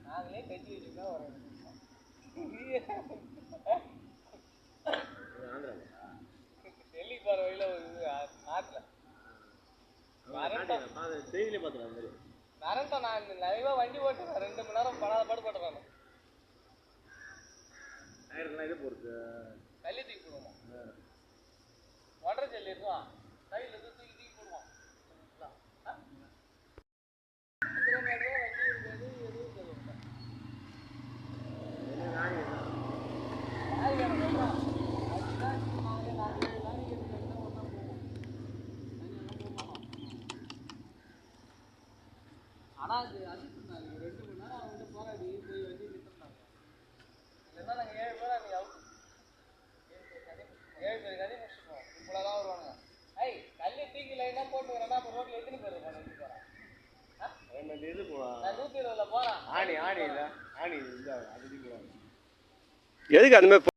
நாங்களே கட்டி வச்சுக்கா வரோம். டெல்லி போற வழியில ஒரு நாட்டுல நரண்ட நான் லைவா வண்டி ஓட்டுறேன். 2 மணி நேரம் படாத பாடு போட்டுறேன். இது போறது தள்ளி தூக்கி போடுவோம். ஒன்றரை ஜல்லி இருக்கும் கையில் இருந்து தூக்கி தூக்கி போடுவோம். ஆனா அது சொன்னாங்க 2 மணி நேரம் அவங்க போராடி போய் வண்டி நிறுத்தினாங்க. இல்லைன்னா நாங்கள் 7 பேர் அன்னைக்கு அவுட் 7 பேர் கதை முடிச்சுப்போம். இவ்வளோதான் வருவானுங்க. கல்லி தூக்கி லைனா போட்டு வரேன்னா அப்போ ரோட்டில் எத்தனை பேர் இருப்பாங்க? வண்டி போகிறேன். இது போகலாம். நான் 120ல் போகிறேன். ஆணி இல்லை ஆணி இல்லை அது எதுக்கு அந்த மாதிரி